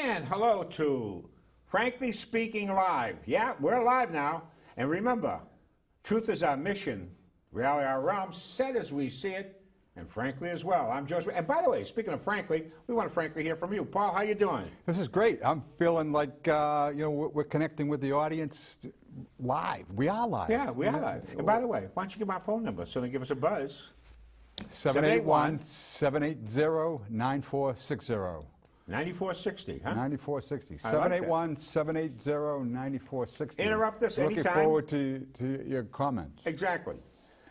And hello to Frankly Speaking Live. Yeah, we're live now. And remember, truth is our mission, reality our realm, said as we see it, and frankly as well. I'm Joe Spina. And by the way, speaking of frankly, we want to frankly hear from you. Paul, how you doing? This is great. I'm feeling like, we're connecting with the audience live. We are live. Yeah, we are live. And by the way, why don't you give my phone number so they give us a buzz? 781-780-9460. 9460, huh? 9460. I like that. 781-780-9460. Interrupt us anytime. Looking forward to your comments. Exactly.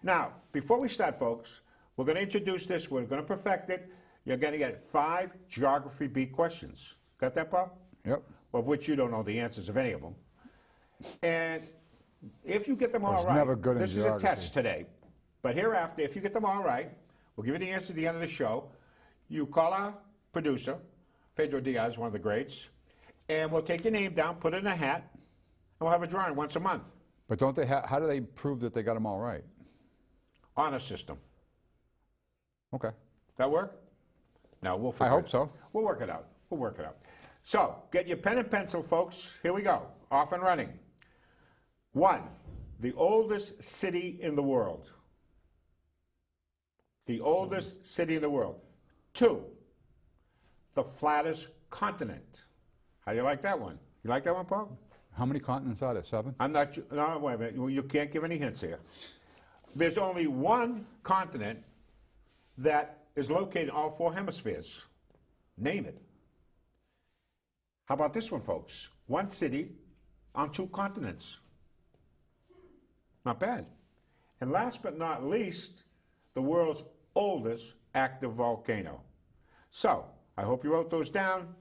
Now, before we start, folks, we're going to introduce this. We're going to perfect it. You're going to get 5 Geography B questions. Got that, Paul? Yep. Of which you don't know the answers of any of them. And if you get them all right, never good in this is a geography. test today. But hereafter, if you get them all right, we'll give you the answer at the end of the show. You call our producer, Pedro Diaz, one of the greats, and we'll take your name down, put it in a hat, and we'll have a drawing once a month. But don't they how do they prove that they got them all right? Honor system. Okay. That work? No, we'll figure I hope it. so. We'll work it out. We'll work it out. So, get your pen and pencil, folks. Here we go. Off and running. 1, the oldest city in the world. The oldest city in the world. 2, the flattest continent. How do you like that one? You like that one, Paul? How many continents are there? 7? I'm not sure. No, wait a minute. You can't give any hints here. There's only one continent that is located in all 4 hemispheres. Name it. How about this one, folks? 1 city on 2 continents. Not bad. And last but not least, the world's oldest active volcano. So, I hope you wrote those down.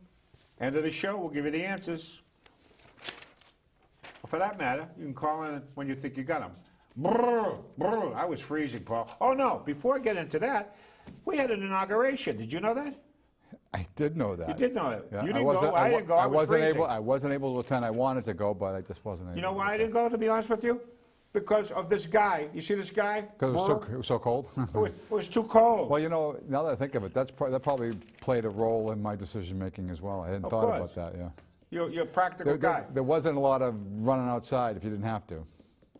End of the show, we'll give you the answers. For that matter, you can call in when you think you got them. Brr, brr. I was freezing, Paul. Oh, no, before I get into that, we had an inauguration. Did you know that? I did know that. You did know that. Yeah, You didn't go, I didn't go, I was freezing. I wasn't able to attend. I wanted to go, but I just wasn't able. You know why I didn't go, to be honest with you? Because of this guy. You see this guy? Because it was so cold? It was too cold. Well, you know, now that I think of it, that probably played a role in my decision-making as well. I hadn't thought about that, yeah. You're a practical guy. There wasn't a lot of running outside if you didn't have to.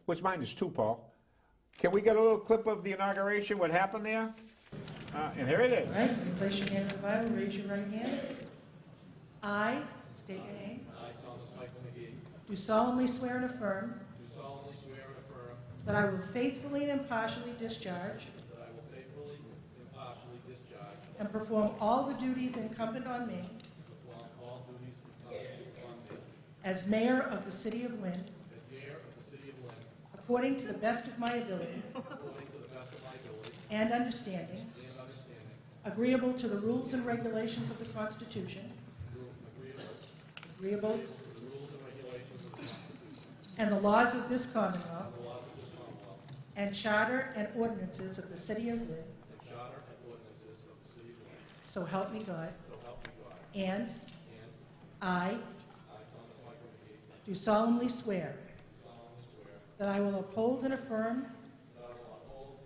Which mine is 2, Paul. Can we get a little clip of the inauguration, what happened there? And here it is. All right, you place your hand on the Bible, raise your right hand. I, state your name. I, Thomas Michael McGee, Do solemnly swear and affirm do solemnly swear and affirm that I will faithfully and impartially discharge that I will faithfully and impartially discharge and perform all the duties incumbent on me perform all duties incumbent upon me as mayor of the city of Lynn, as mayor of the city of Lynn, according to the best of my ability according to the best of my ability and understanding, and understanding, agreeable to the rules and regulations of the Constitution, agreeable to the rules and regulations of the Constitution and the laws of this Commonwealth, and the laws of this Commonwealth, and charter and ordinances of the city of Lynn, and charter and ordinances of the city of Lynn, so help me God. so help me God. And And I I, Thomas Michael McGee, do solemnly swear solemnly swear that I will uphold and affirm that I will uphold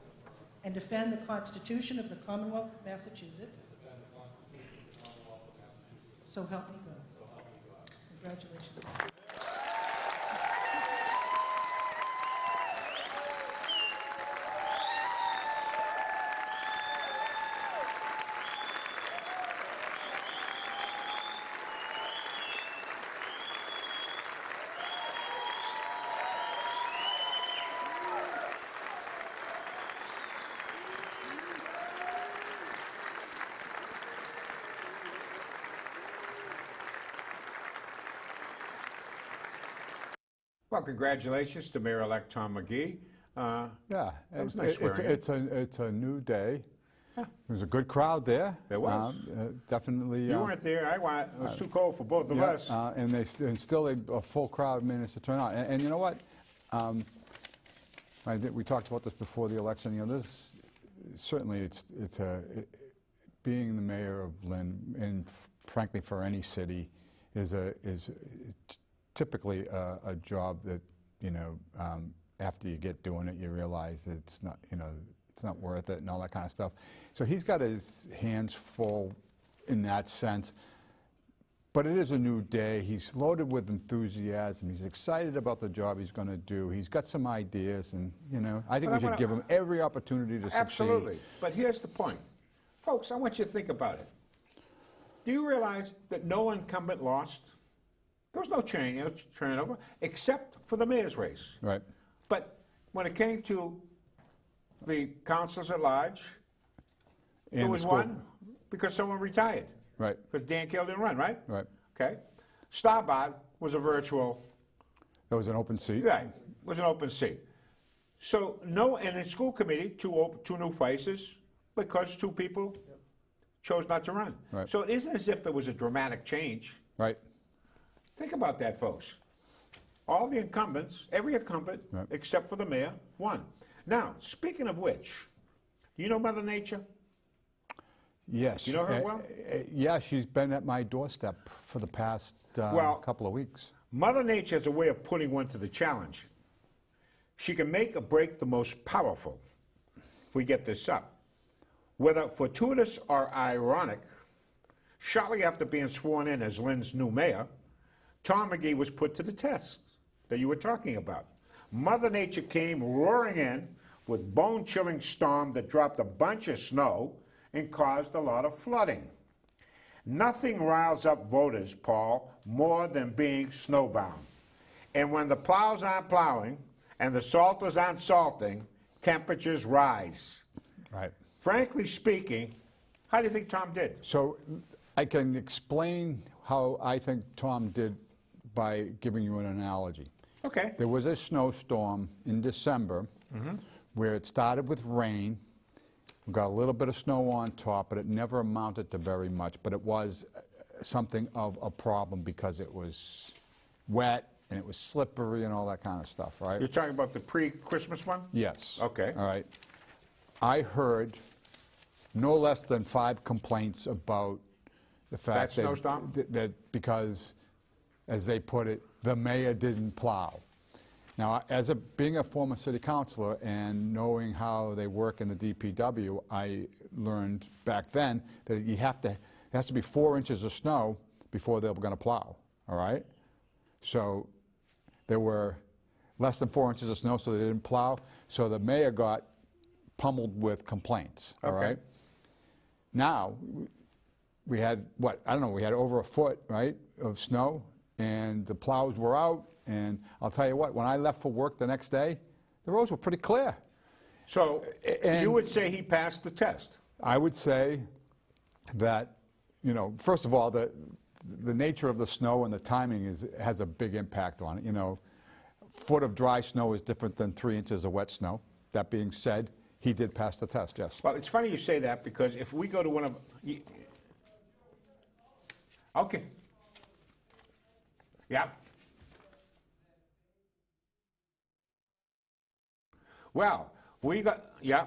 and defend the Constitution of the Commonwealth of Massachusetts, and defend the Constitution of the Commonwealth of Massachusetts, so help me God. so help me God. Congratulations. Well, congratulations to Mayor-elect Tom McGee. Yeah, That was nice swearing in. it's a new day. There was a good crowd there. There was. Definitely. You weren't there. It was too cold for both of Yeah, us. and still a full crowd managed to turn out. And you know what? We talked about this before the election. You know, this certainly being the mayor of Lynn, and frankly for any city, is typically a job that, you know, after you get doing it, you realize that it's not, you know, it's not worth it and all that kind of stuff. So he's got his hands full in that sense. But it is a new day. He's loaded with enthusiasm. He's excited about the job he's going to do. He's got some ideas, and, you know, I think But we I should give him every opportunity to succeed. Absolutely. But here's the point. Folks, I want you to think about it. Do you realize that no incumbent lost? There was no turnover, except for the mayor's race. Right. But when it came to the councilors at large, And there the was school- one because someone retired. Right. Because Dan Kill didn't run, right? Right. Okay. Starbot was a virtual, That was an open seat. right, was an open seat. So and in school committee, two new faces because two people chose not to run. Right. So it isn't as if there was a dramatic change. Right. Think about that, folks. All the incumbents, every incumbent, Right. except for the mayor, won. Now, speaking of which, do you know Mother Nature? Yes. You know her well? Yeah, she's been at my doorstep for the past Well- couple of weeks. Mother Nature has a way of putting one to the challenge. She can make or break the most powerful, if we get this up. Whether fortuitous or ironic, shortly after being sworn in as Lynn's new mayor, Tom McGee was put to the test that you were talking about. Mother Nature came roaring in with bone-chilling storm that dropped a bunch of snow and caused a lot of flooding. Nothing riles up voters, Paul, more than being snowbound. And when the plows aren't plowing and the salters aren't salting, temperatures rise. Right. Frankly speaking, how do you think Tom did? So I can explain how I think Tom did by giving you an analogy. Okay. There was a snowstorm in December where it started with rain. We got a little bit of snow on top, but it never amounted to very much. But it was something of a problem because it was wet and it was slippery and all that kind of stuff, right? You're talking about the pre-Christmas one? Yes. Okay. All right. I heard no less than 5 complaints about the fact That snowstorm? that because, as they put it, the mayor didn't plow. Now, being a former city councilor and knowing how they work in the DPW, I learned back then that it has to be 4 inches of snow before they're going to plow. All right. So there were less than 4 inches of snow, so they didn't plow. So the mayor got pummeled with complaints. All Okay. right. Now we had we had over a foot, right, of snow, and the plows were out. And I'll tell you what, when I left for work the next day, the roads were pretty clear. So And- you would say he passed the test? I would say that, you know, first of all, the nature of the snow and the timing has a big impact on it. You know, foot of dry snow is different than 3 inches of wet snow. That being said, he did pass the test, yes. Well, it's funny you say that because if we go to one of... Okay. Yeah. Well, we got... Yeah.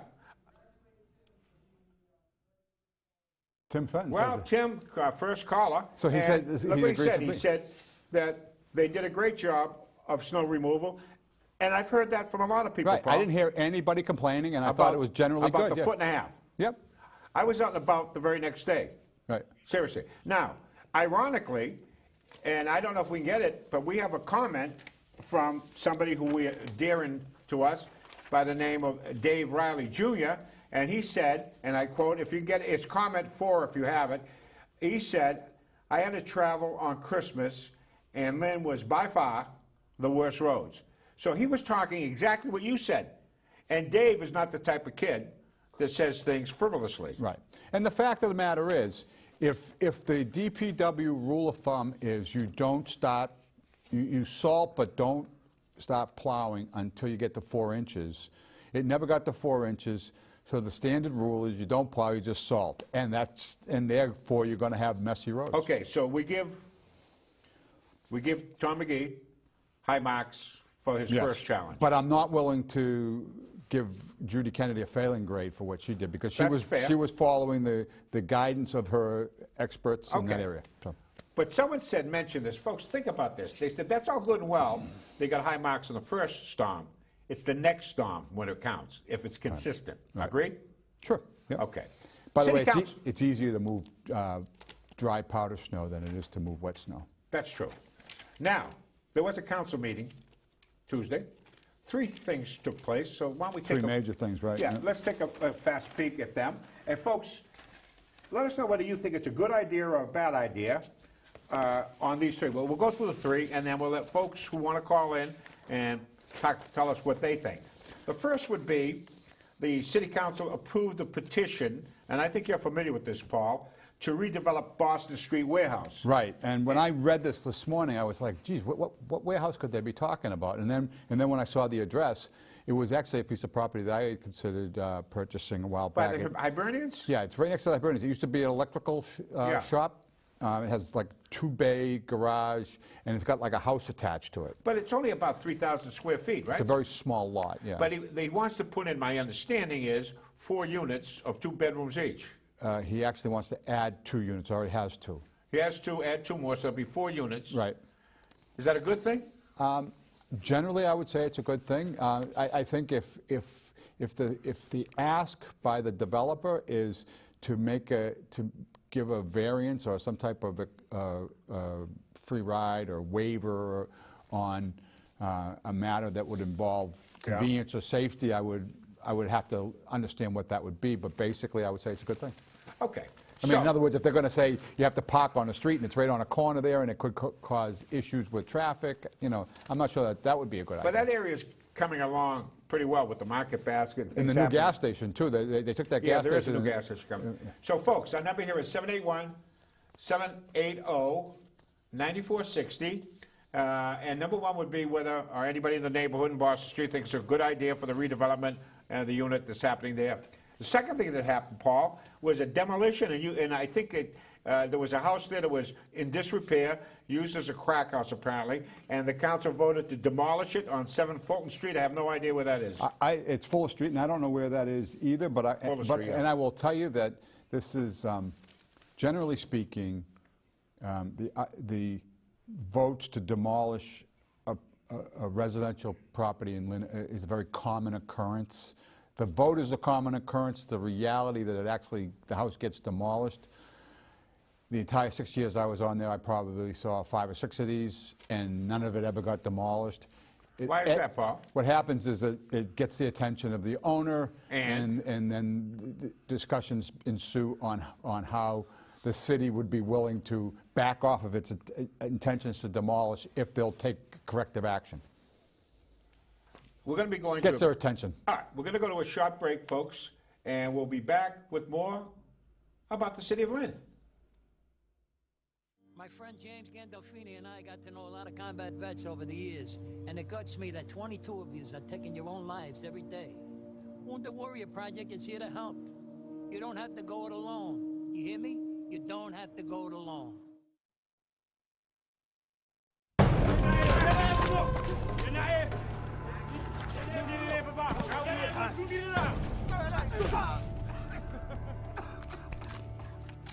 Tim Fenton Well, says it. Tim, our first caller. So he and said- look he what he agrees said. with He me. said that they did a great job of snow removal, and I've heard that from a lot of people, Right, Paul, I didn't hear anybody complaining, and I thought it was generally about good. the yeah. foot and a half. Yep, I was out and about the very next day. right. Seriously. Now, ironically, and I don't know if we can get it, but we have a comment from somebody who we dear to us by the name of Dave Riley Jr., and he said, and I quote, if you get it, it's comment 4 if you have it, he said, I had to travel on Christmas, and Lynn was by far the worst roads. So he was talking exactly what you said. And Dave is not the type of kid that says things frivolously. Right. And the fact of the matter is, if the DPW rule of thumb is you don't start, you salt but don't start plowing until you get to 4 inches, it never got to 4 inches, so the standard rule is you don't plow, you just salt. And therefore you're going to have messy roads. Okay, so we give Tom McGee high marks for his Yes. first challenge. But I'm not willing to give Judy Kennedy a failing grade for what she did, because That's fair. she was following the guidance of her experts in that Okay. area. So, But someone mentioned this. Folks, think about this. They said, that's all good and well. They got high marks on the first storm. It's the next storm when it counts, if it's consistent. Right. Agreed? sure. Yeah. Okay. By the City way, Council. it's easier to move dry powder snow than it is to move wet snow. That's true. Now, there was a council meeting Tuesday. 3 things took place, so why don't we take 3 major things, right? Yeah, let's take a fast peek at them. And folks, let us know whether you think it's a good idea or a bad idea on these 3. Well, we'll go through the 3, and then we'll let folks who want to call in and tell us what they think. The first would be the City Council approved the petition, and I think you're familiar with this, Paul, to redevelop Boston Street Warehouse. Right, and when I read this morning, I was like, geez, what warehouse could they be talking about? And then when I saw the address, it was actually a piece of property that I had considered purchasing a while By back. the Hibernians? Yeah, it's right next to the Hibernians. It used to be an electrical Yeah. shop. It has like 2-bay garage, and it's got like a house attached to it. But it's only about 3,000 square feet, right? It's a very small lot, yeah. But he wants to put in, my understanding is, 4 units of 2 bedrooms each. He actually wants to add 2 units, already has 2. He has to add 2 more, so it'll be 4 units. Right. Is that a good thing? Generally, I would say it's a good thing. I think if the ask by the developer is to give a variance or some type of free ride or waiver on a matter that would involve convenience or safety, I would have to understand what that would be. But basically, I would say it's a good thing. Okay. I mean, in other words, if they're going to say you have to park on the street and it's right on a corner there and it could cause issues with traffic, you know, I'm not sure that would be a good idea. But that area is coming along pretty well with the market basket. And the new gas station, too. They took that gas station. Yeah, there is a new gas station coming. So, folks, our number here is 781-780-9460. And number 1 would be whether or anybody in the neighborhood in Boston Street thinks it's a good idea for the redevelopment and the unit that's happening there. The second thing that happened, Paul, was a demolition, and I think there was a house there that was in disrepair, used as a crack house apparently, and the council voted to demolish it on 7 Fulton Street. I have no idea where that is. It's Fuller Street, and I don't know where that is either, Fuller Street, yeah. And I will tell you that this is, generally speaking, the votes to demolish a residential property in Lynn is a very common occurrence. The vote is a common occurrence. The reality that the house gets demolished. The entire 6 years I was on there, I probably saw 5 or 6 of these, and none of it ever got demolished. Why is that, Paul? What happens is that it gets the attention of the owner, And then the discussions ensue on how the city would be willing to back off of its intentions to demolish if they'll take corrective action. We're going to be going Gets to... their attention. All right, we're going to go to a short break, folks, and we'll be back with more about the city of Lynn. My friend James Gandolfini and I got to know a lot of combat vets over the years, and it guts me that 22 of you are taking your own lives every day. Wounded Warrior Project is here to help. You don't have to go it alone. You hear me? You don't have to go it alone.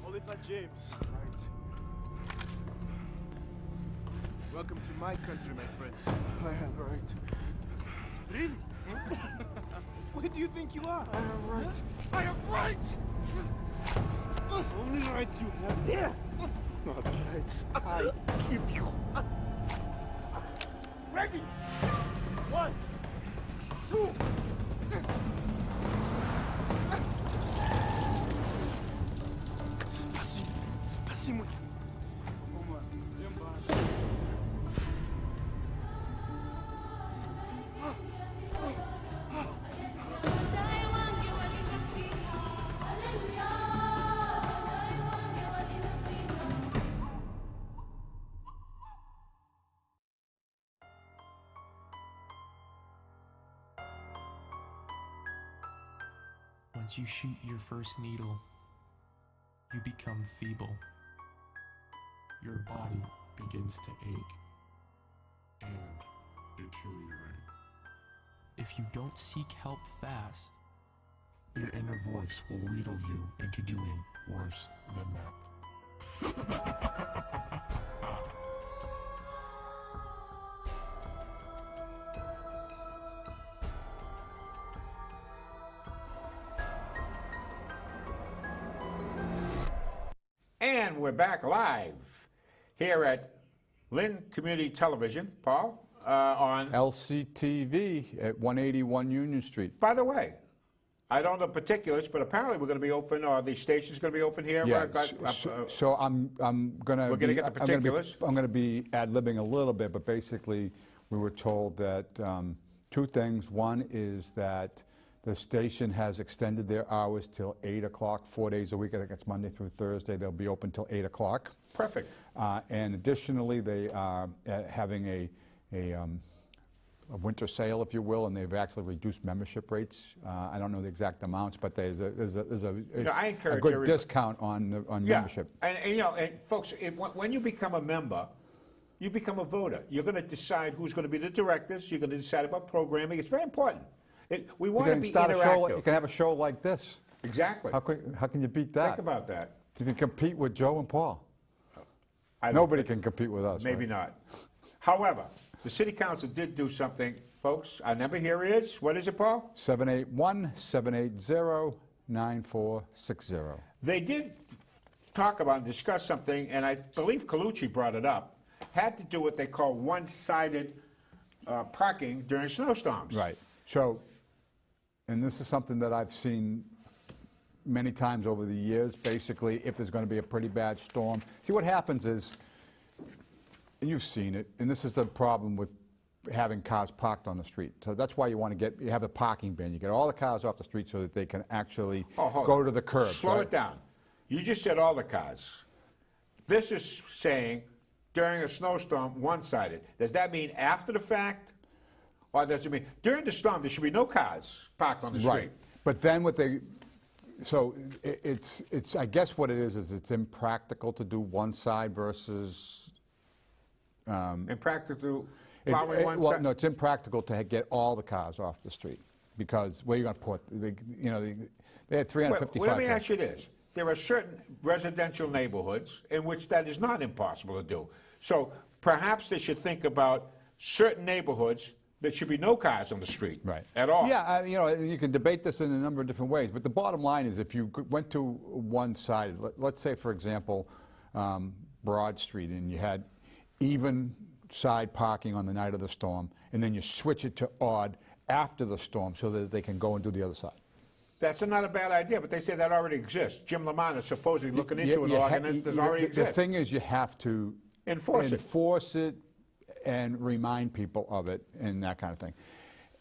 Oliver James. Right. Welcome to my country, my friends. I am right. Really? Where do you think you are? I am right. I am right! Only rights you have here. Not rights. I give you. Ready? 1, 2. Passez-moi. Once you shoot your first needle, you become feeble. Your body begins to ache and deteriorate. If you don't seek help fast, your inner voice will wheedle you into doing worse than that. And we're back live here at Lynn Community Television, Paul, on... LCTV at 181 Union Street. By the way, I don't know particulars, but apparently we're going to be open, or the station's going to be open here. Yeah, We're so I'm going to... We're going to get the particulars. I'm going to be ad-libbing a little bit, but basically we were told that two things. One is that the station has extended their hours till 8 o'clock, 4 days a week. I think it's Monday through Thursday. They'll be open till 8 o'clock. Perfect. And additionally, they are having a winter sale, if you will, and they've actually reduced membership rates. I don't know the exact amounts, but there's a I encourage good everybody- discount on Yeah, membership. and folks, when you become a member, you become a voter. You're going to decide who's going to be the directors. You're going to decide about programming. It's very important. We You want to can be start a show. You interactive. can have a show like this. Exactly. How can you beat that? Think about that. You can compete with Joe and Paul. I don't Nobody think- can compete with us. Maybe right? not. However, the city council did do something, folks. Our number here is, what is it, Paul? 781-780-9460. They did talk about and discuss something, and I believe Colucci brought it up, had to do what they call one-sided parking during snowstorms. Right. So, and this is something that I've seen many times over the years, basically, if there's going to be a pretty bad storm. See, what happens is, and you've seen it, and this is the problem with having cars parked on the street. So that's why you have a parking ban. You get all the cars off the street so that they can actually Hold go on. to the curb. Slow it down. You just said all the cars. This is saying during a snowstorm, one-sided. Does that mean after the fact? Or does it mean during the storm, there should be no cars parked on the street? Right. But then so it's I guess what it is it's impractical to do one side versus... Impractical plowing one well, side? no, it's impractical to get all the cars off the street because where are you going to put? They had 355 Well, let me cars. ask you this. There are certain residential neighborhoods in which that is not impossible to do. So perhaps they should think about certain neighborhoods there should be no cars on the street at all. Yeah, you can debate this in a number of different ways, but the bottom line is if you went to one side, let's say, for example, Broad Street, and you had even side parking on the night of the storm, and then you switch it to odd after the storm so that they can go and do the other side. That's not a bad idea, but they say that already exists. Jim Lamont is supposedly looking into an ordinance that already The exists. thing is you have to enforce it and remind people of it and that kind of thing.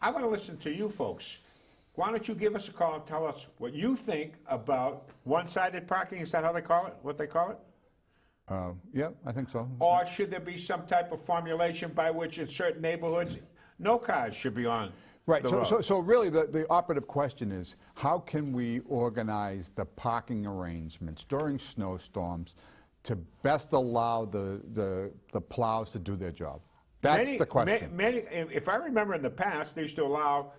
I want to listen to you folks. Why don't you give us a call and tell us what you think about one-sided parking? Is that how they call it? What they call it? Yeah, I think so. Or should there be some type of formulation by which in certain neighborhoods no cars should be on Right, the road? so really the operative question is how can we organize the parking arrangements during snowstorms to best allow the plows to do their job? That's the question. If I remember in the past, they used to allow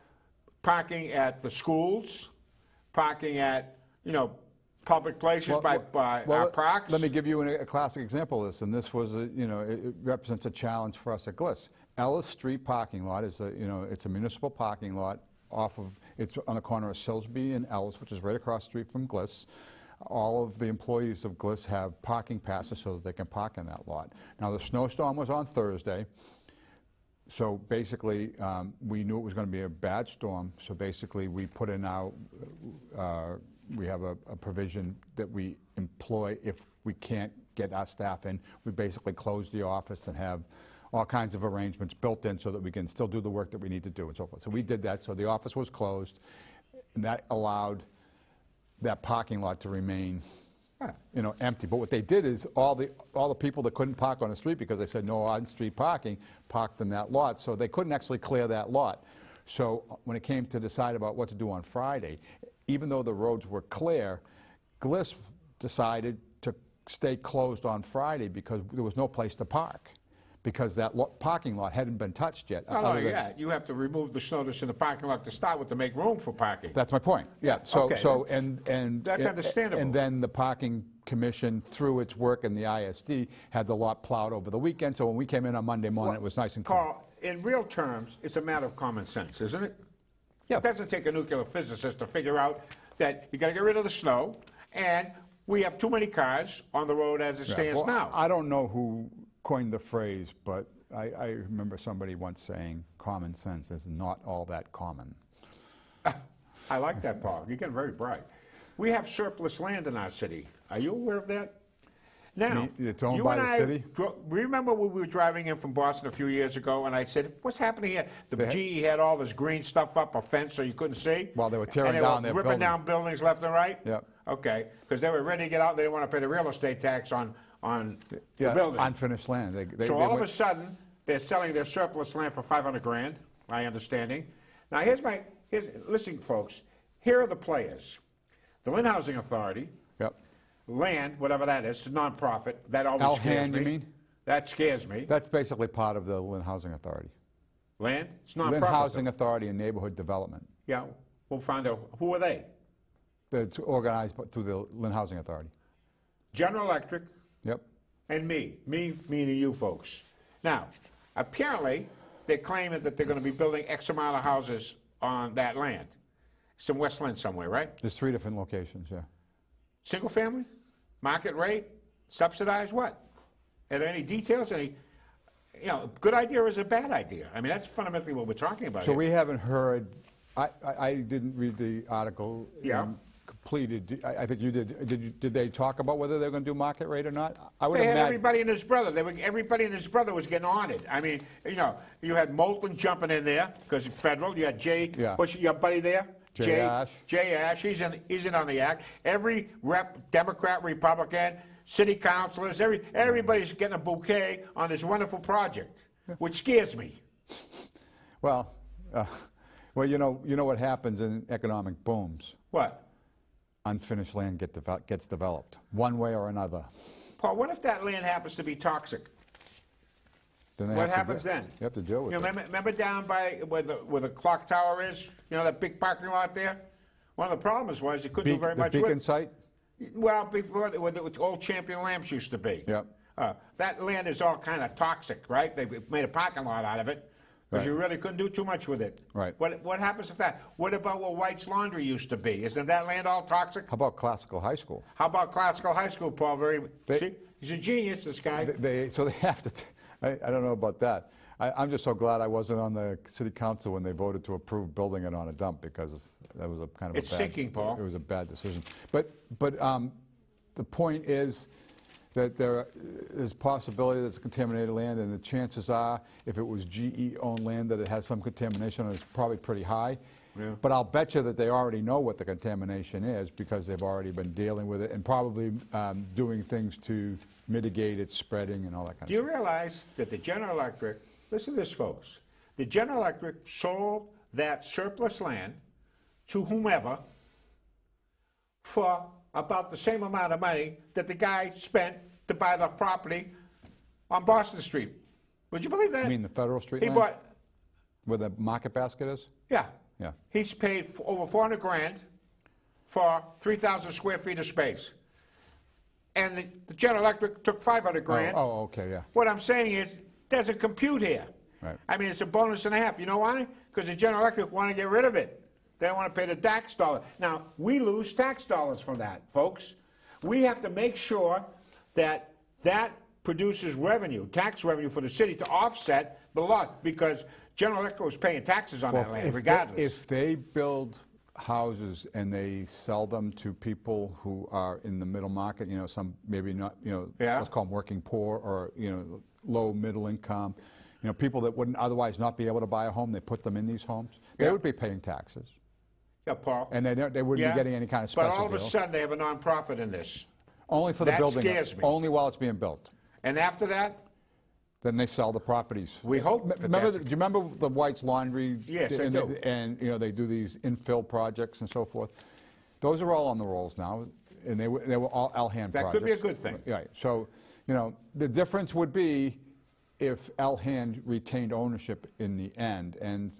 parking at the schools, parking at, public places by our parks. Let me give you a classic example of this, and this was, it represents a challenge for us at Gliss. Ellis Street parking lot is it's a municipal parking lot it's on the corner of Silsby and Ellis, which is right across the street from Gliss. All of the employees of Gliss have parking passes so that they can park in that lot. Now, the snowstorm was on Thursday, so basically we knew it was going to be a bad storm, so basically we put in we have a provision that we employ if we can't get our staff in. We basically close the office and have all kinds of arrangements built in so that we can still do the work that we need to do and so forth. So we did that, so the office was closed, and that allowed that parking lot to remain empty. But what they did is all the people that couldn't park on the street because they said no on-street parking parked in that lot, so they couldn't actually clear that lot. So when it came to decide about what to do on Friday, even though the roads were clear, Gliss decided to stay closed on Friday because there was no place to park because that parking lot hadn't been touched yet. You have to remove the snow that's in the parking lot to start with to make room for parking. That's my point. Yeah. And that's understandable. And then the parking commission, through its work in the ISD, had the lot plowed over the weekend. So when we came in on Monday morning, it was nice and clean. Carl, in real terms, it's a matter of common sense, isn't it? Yeah. It doesn't take a nuclear physicist to figure out that you got to get rid of the snow, and we have too many cars on the road as it stands Well, now. I don't know who coined the phrase, but I remember somebody once saying common sense is not all that common. I like that, Paul. You're getting very bright. We have surplus land in our city. Are you aware of that? Now, it's owned you by and the I city? Remember when we were driving in from Boston a few years ago, and I said, "What's happening here?" The GE had all this green stuff up, a fence so you couldn't see. While they were tearing and they down were their ripping building. down buildings left and right. Yep. Okay, because they were ready to get out. They didn't want to pay the real estate tax on the building. Unfinished land. So all of a sudden, they're selling their surplus land for $500,000. My understanding. Now listen, folks. Here are the players: the Lynn Housing Authority. Yep. Land, whatever that is, it's a nonprofit. That always scares Alhan, me. you mean? That scares me. That's basically part of the Lynn Housing Authority. Land? It's nonprofit. Lynn Housing though. Authority and Neighborhood Development. Yeah, we'll find out. Who are they? It's organized through the Lynn Housing Authority. General Electric Yep. and me. Me meaning you folks. Now, apparently, they're claiming that they're going to be building X amount of houses on that land. It's in West Lynn somewhere, right? There's 3 different locations, yeah. Single family? Market rate? Subsidized? What? Are there any details? Any, good idea or is it a bad idea? I mean, that's fundamentally what we're talking about So here. we haven't heard, I didn't read the article. Yeah. Completed. I think you did. Did they talk about whether they're going to do market rate or not? I would They had imagine. everybody and his brother. Everybody and his brother was getting on it. I mean, you had Moulton jumping in there because federal. You had Jay, Yeah. what's your buddy there? Jay Ash. Jay Ash. He's in on the act. Every rep, Democrat, Republican, city councilors, everybody's getting a bouquet on this wonderful project, which scares me. Well, you know what happens in economic booms? What? Unfinished land gets developed, one way or another. Paul, what if that land happens to be toxic? Then they What have to happens then? You have to deal with it. Remember down by where the clock tower is? That big parking lot there? One of the problems was you couldn't do very much the with beacon it. Site? Well, before where the old Champion Lamps used to be. Yep. That land is all kind of toxic, right? They made a parking lot out of it because Right. you really couldn't do too much with it. Right. What happens if that? What about where White's Laundry used to be? Isn't that land all toxic? How about Classical High School? How about Classical High School, Paul? See, he's a genius, this guy. So they have to. I don't know about that. I'm just so glad I wasn't on the city council when they voted to approve building it on a dump because that was a kind of It's sinking, Paul. It was a bad decision. But the point is that there's possibility that it's contaminated land, and the chances are, if it was GE-owned land, that it has some contamination, and it's probably pretty high. Yeah. But I'll bet you that they already know what the contamination is because they've already been dealing with it and probably doing things to mitigate its spreading and all that kind Do you of stuff. realize that the General Electric, listen to this, folks, the General Electric sold that surplus land to whomever for about the same amount of money that the guy spent to buy the property on Boston Street. Would you believe that? You mean the Federal Street He land? bought, Where the market basket is? yeah. Yeah. He's paid over $400,000 for 3,000 square feet of space. And the General Electric took $500,000. Oh, okay, yeah. What I'm saying is, doesn't compute here. Right. I mean, it's a bonus and a half. You know why? Because the General Electric want to get rid of it. They don't want to pay the tax dollar. Now, we lose tax dollars from that, folks. We have to make sure that that produces revenue, tax revenue for the city to offset the loss, because General Electric was paying taxes on that land, regardless. If they build houses and they sell them to people who are in the middle market, some maybe not, Yeah. let's call them working poor or, low middle income, people that wouldn't otherwise not be able to buy a home, they put them in these homes, they Yeah. would be paying taxes. Yeah, Paul. And they wouldn't be getting any kind of special But all of a deal. sudden, they have a nonprofit in this. Only for the that building. scares me. Only while it's being built. And after that, Then they sell the properties. we hope that Remember, that's do you remember the White's Laundry? Yes, I and, do. And they do these infill projects and so forth. Those are all on the rolls now, and they were all Alhan That projects. could be a good thing. Right. So, the difference would be if Alhan retained ownership in the end, and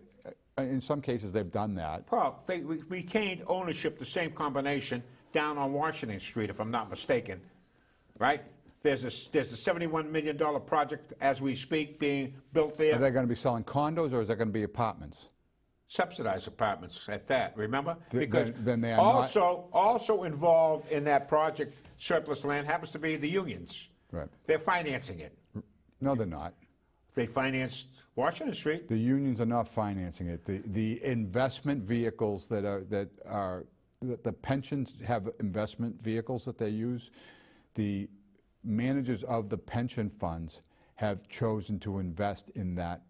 in some cases they've done that. Paul, they retained ownership, the same combination, down on Washington Street, if I'm not mistaken, right? There's a $71 million project as we speak being built Are there. they going to be selling condos or is that going to be apartments? subsidized apartments at that, remember? Then they are not- also involved in that project, surplus land, happens to be the unions. Right. They're financing it. No, they're not. They financed Washington Street. The unions are not financing it. The investment vehicles the pensions have investment vehicles that they use. The managers of the pension funds have chosen to invest in that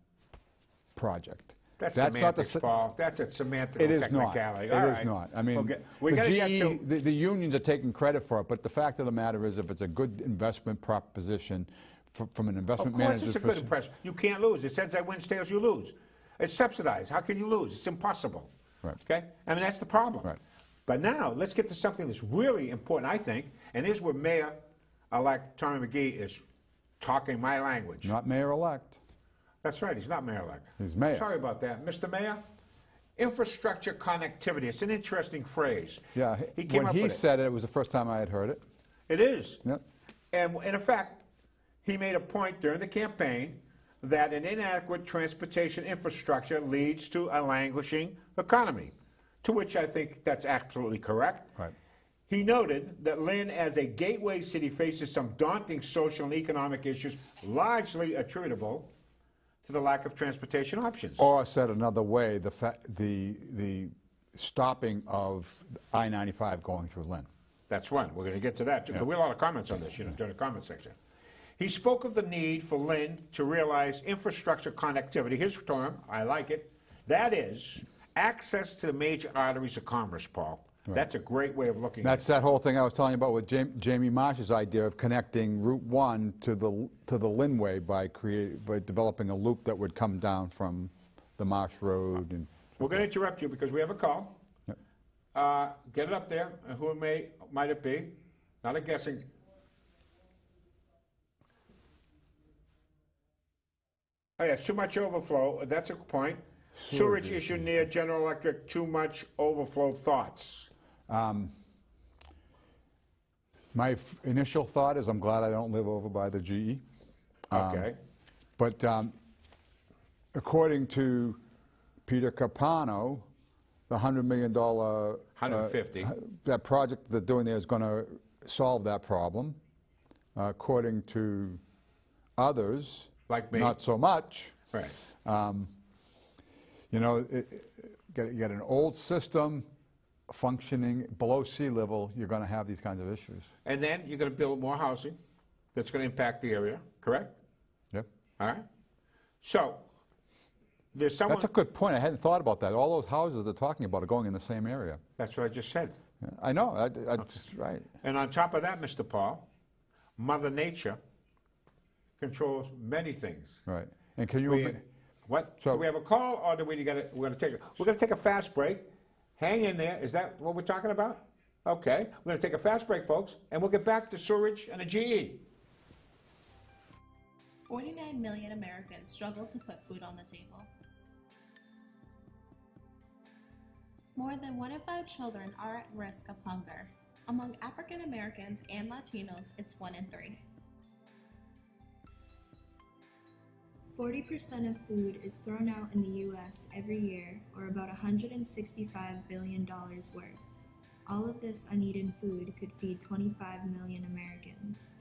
project. That's not semantics, Paul. That's a semantic It is not. technicality. It All is right. not. I mean, Okay. We the gotta get GE, to- the unions are taking credit for it, but the fact of the matter is, if it's a good investment proposition from an investment Of course, manager's it's a good impression. You can't lose. It says that wins tails, you lose. It's subsidized. How can you lose? It's impossible. Right. Okay? I mean, that's the problem. Right. But now, let's get to something that's really important, I think, and here's where Mayor-elect Tommy McGee is talking my language. Not mayor-elect. That's right, he's not mayor-elect. He's mayor. Sorry about that. Mr. Mayor, infrastructure connectivity, it's an interesting phrase. Yeah, He came when up he with said it, it was the first time I had heard it. it. It is. Yep. And in effect, he made a point during the campaign that an inadequate transportation infrastructure leads to a languishing economy, to which I think that's absolutely correct. Right. He noted that Lynn, as a gateway city, faces some daunting social and economic issues, largely attributable to the lack of transportation options. Or said another way, the stopping of I-95 going through Lynn. That's one. We're going to get to that, too. But we have a lot of comments on this, during the comment section. He spoke of the need for Lynn to realize infrastructure connectivity, his term, I like it, that is, access to the major arteries of commerce, Paul. Right. That's a great way of looking That's at it. that whole thing I was telling you about with Jamie Marsh's idea of connecting Route 1 to the Lynnway by developing a loop that would come down from the Marsh Road. And We're going to interrupt you because we have a call. Yep. Get it up there. Who might it be? Not a guessing. Oh, yes, too much overflow. That's a point. Sewerage issue near General Electric, too much overflow thoughts. My initial thought is I'm glad I don't live over by the GE. Okay. But according to Peter Capano, the $100 million 150. That project they're doing there is going to solve that problem. According to others, Like me. not so much. Right. You know, get an old system functioning below sea level, you're going to have these kinds of issues. And then you're going to build more housing that's going to impact the area, correct? Yep. All right. So, there's someone... That's a good point. I hadn't thought about that. All those houses they're talking about are going in the same area. That's what I just said. Yeah, I know. That's right. And on top of that, Mr. Paul, Mother Nature controls many things. Right. And can you... What? So- Do we have a call, or do we're going to take a fast break. Hang in there. Is that what we're talking about? Okay. We're going to take a fast break, folks, and we'll get back to sewerage and a GE. 49 million Americans struggle to put food on the table. More than 1 in 5 children are at risk of hunger. Among African Americans and Latinos, it's 1 in 3. 40% of food is thrown out in the U.S. every year, or about $165 billion worth. All of this uneaten food could feed 25 million Americans.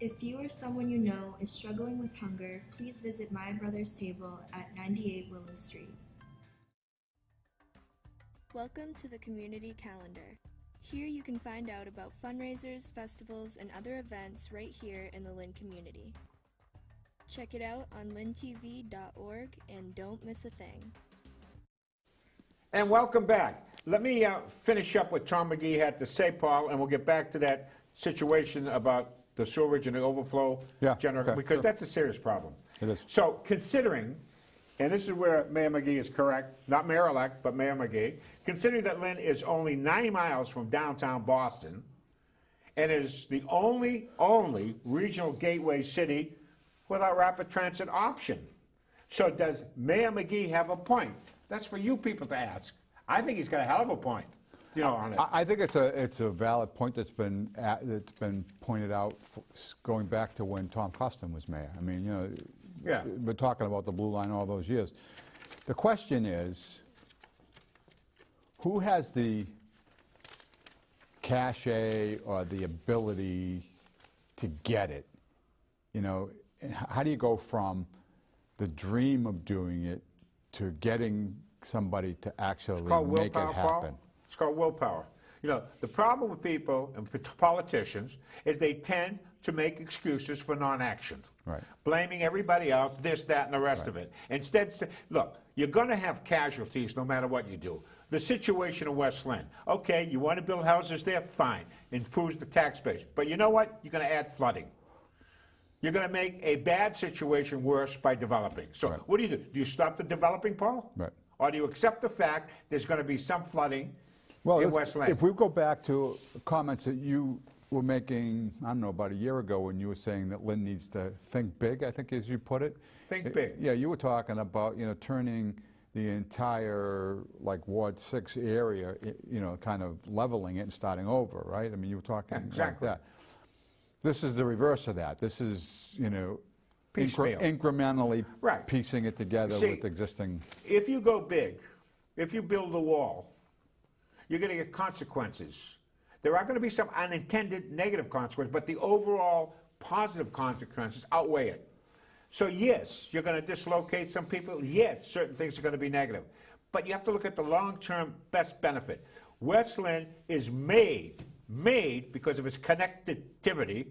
If you or someone you know is struggling with hunger, please visit My Brother's Table at 98 Willow Street. Welcome to the Community Calendar. Here you can find out about fundraisers, festivals, and other events right here in the Lynn community. Check it out on lyntv.org and don't miss a thing. And welcome back. Let me finish up what Tom McGee had to say, Paul, and we'll get back to that situation about the sewerage and the overflow, okay, because sure. that's a serious problem. It is. So considering, and this is where Mayor McGee is correct, not Mayor-elect, but Mayor McGee, considering that Lynn is only 9 miles from downtown Boston and is the only regional gateway city without rapid transit option. So does Mayor McGee have a point? That's for you people to ask. I think he's got a hell of a point, on it. I think it's a valid point that's been pointed out going back to when Tom Costin was mayor. I mean, Yeah. been talking about the blue line all those years. The question is, who has the cachet or the ability to get it? You know, and how do you go from the dream of doing it to getting somebody to actually make it happen? Paul. It's called willpower. You know, the problem with people and politicians is they tend to make excuses for non-action. Right. Blaming everybody else, this, that, and the rest of it. Instead, look, you're going to have casualties no matter what you do. The situation in West Lynn. Okay, you want to build houses there? Fine. Improves the tax base. But you know what? You're going to add flooding. You're going to make a bad situation worse by developing. So what do? Do you stop the developing, Paul? Right. Or do you accept the fact there's going to be some flooding in West Lynn? If we go back to comments that you were making, I don't know, about a year ago when you were saying that Lynn needs to think big, I think as you put it. Think big. Yeah, you were talking about, you know, turning the entire, like, Ward 6 area, you know, kind of leveling it and starting over, right? I mean, you were talking exactly. like that. This is the reverse of that. This is, you know, incrementally piecing it together with existing. If you go big, if you build a wall, you're going to get consequences. There are going to be some unintended negative consequences, but the overall positive consequences outweigh it. So yes, you're going to dislocate some people. Yes, certain things are going to be negative. But you have to look at the long-term best benefit. West Lynn is made because of its connectivity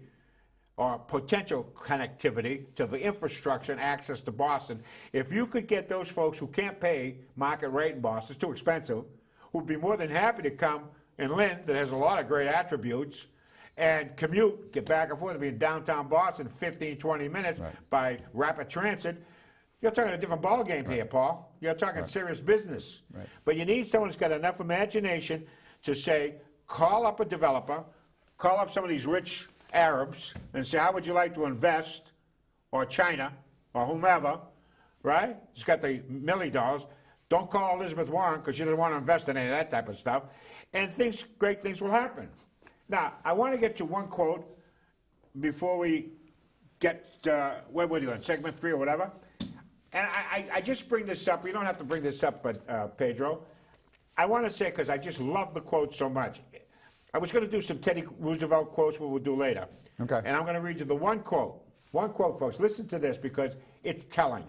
or potential connectivity to the infrastructure and access to Boston. If you could get those folks who can't pay market rate in Boston, it's too expensive, who'd be more than happy to come in Lynn, that has a lot of great attributes, and commute, get back and forth, to be in downtown Boston 15, 20 minutes by rapid transit, you're talking a different ballgame here, Paul. You're talking serious business. But you need someone who's got enough imagination to say, call up a developer, call up some of these rich Arabs and say, how would you like to invest, or China, or whomever, right? She's got the $1 million. Don't call Elizabeth Warren because she doesn't want to invest in any of that type of stuff. And great things will happen. Now, I want to get to one quote before we get, what were you on, segment 3 or whatever? And I just bring this up. You don't have to bring this up, but Pedro, I want to say, because I just love the quote so much. I was going to do some Teddy Roosevelt quotes, what we'll do later. Okay. And I'm going to read you the one quote. One quote, folks. Listen to this because it's telling.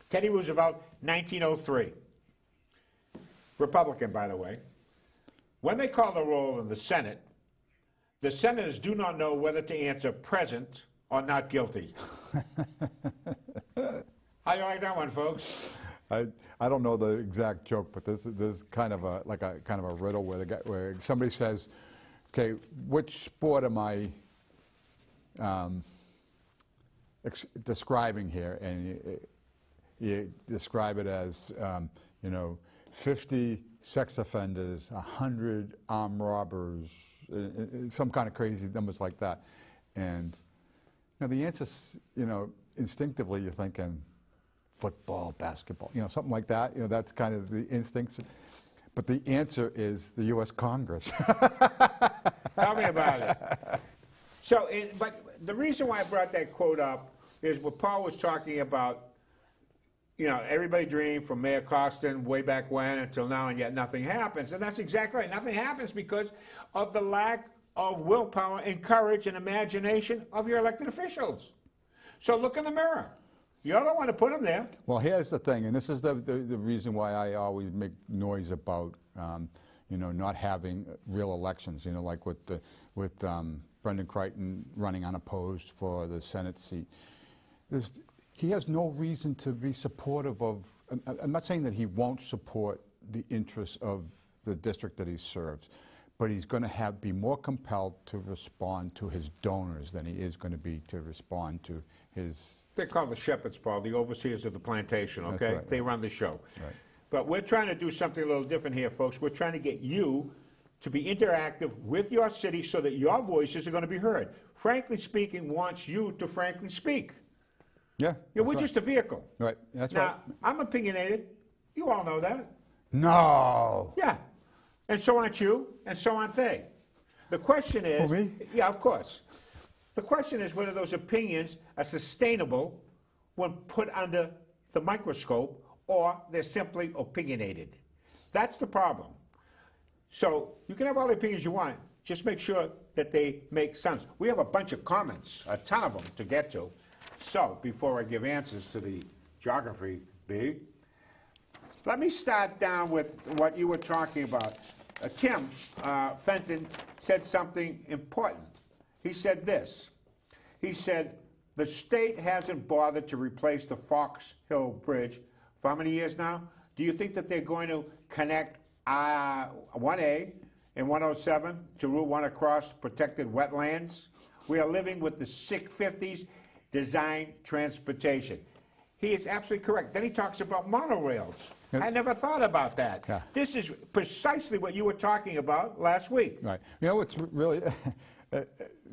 Teddy Roosevelt, 1903. Republican, by the way. When they call the roll in the senators do not know whether to answer present or not guilty. How do you like that one, folks? I don't know the exact joke, but there's kind of a kind of a riddle where somebody says, "Okay, which sport am I describing here?" And you describe it as, you know, 50 sex offenders, 100 armed robbers, some kind of crazy numbers like that. And you know, the answer's, you know, instinctively you're thinking football, basketball, you know, something like that. You know, that's kind of the instincts. But the answer is the U.S. Congress. Tell me about it. So, but the reason why I brought that quote up is what Paul was talking about. You know, everybody dreamed from Mayor Costin way back when until now, and yet nothing happens. And that's exactly right. Nothing happens because of the lack of willpower and courage and imagination of your elected officials. So look in the mirror. You don't want to put them there. Well, here's the thing, and this is the reason why I always make noise about, you know, not having real elections. You know, like with Brendan Crichton running unopposed for the Senate seat. He has no reason to be supportive of. I'm not saying that he won't support the interests of the district that he serves, but he's going to be more compelled to respond to his donors than he is going to be to respond to his. They're called the shepherds, Paul, the overseers of the plantation, okay? That's right. They run the show. Right. But we're trying to do something a little different here, folks. We're trying to get you to be interactive with your city so that your voices are going to be heard. Frankly Speaking wants you to frankly speak. Yeah. We're just a vehicle. Right, that's now, right. I'm opinionated. You all know that. No. Yeah. And so aren't you, and so aren't they. The question is... me? Yeah, of course. The question is whether those opinions are sustainable when put under the microscope, or they're simply opinionated. That's the problem. So you can have all the opinions you want, just make sure that they make sense. We have a bunch of comments, a ton of them to get to. So before I give answers to the geography bee, let me start down with what you were talking about. Tim Fenton said something important. He said this. He said, the state hasn't bothered to replace the Fox Hill Bridge for how many years now? Do you think that they're going to connect 1A and 107 to Route 1 across protected wetlands? We are living with the sick 50s design transportation. He is absolutely correct. Then he talks about monorails. I never thought about that. Yeah. This is precisely what you were talking about last week. Right. You know, it's really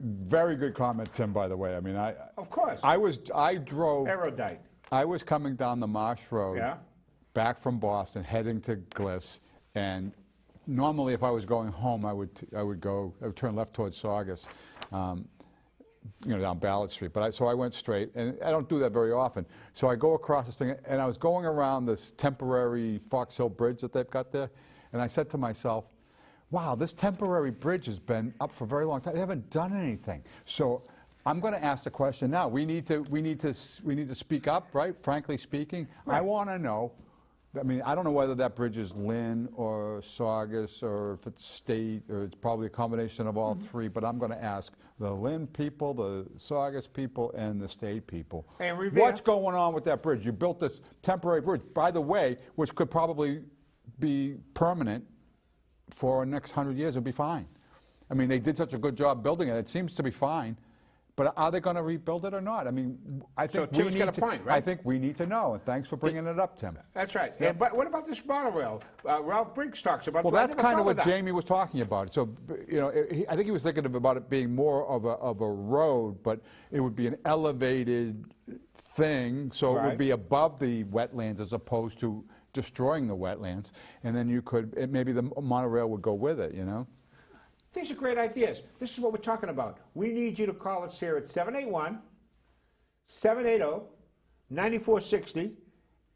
very good comment, Tim, by the way. I mean, Of course. I drove. Erudite. I was coming down the Marsh Road, Yeah. back from Boston, heading to Bliss, and normally if I was going home, I would turn left towards Saugus, you know, down Ballard Street. But so I went straight, and I don't do that very often. So I go across this thing, and I was going around this temporary Fox Hill Bridge that they've got there, and I said to myself, wow, this temporary bridge has been up for a very long time. They haven't done anything. So I'm going to ask the question now. We need to speak up, right? Frankly speaking, Right. I want to know. I mean, I don't know whether that bridge is Lynn or Saugus or if it's state or it's probably a combination of all three. But I'm going to ask the Lynn people, the Saugus people, and the state people. And Revere. What's going on with that bridge? You built this temporary bridge, by the way, which could probably be permanent for the next 100 years. It'll be fine. I mean, they did such a good job building it. It seems to be fine. But are they going to rebuild it or not? I mean, I think So Tim's got a point, right? I think we need to know, and thanks for bringing it up, Tim. That's right. Yeah, but what about this monorail? Ralph Briggs talks about. Well, I that's never kind thought of what that. Jamie was talking about. So, you know, I think he was thinking about it being more of a road, but it would be an elevated thing, so it Right. would be above the wetlands as opposed to destroying the wetlands, and then you could, maybe the monorail would go with it, you know? These are great ideas. This is what we're talking about. We need you to call us here at 781-780-9460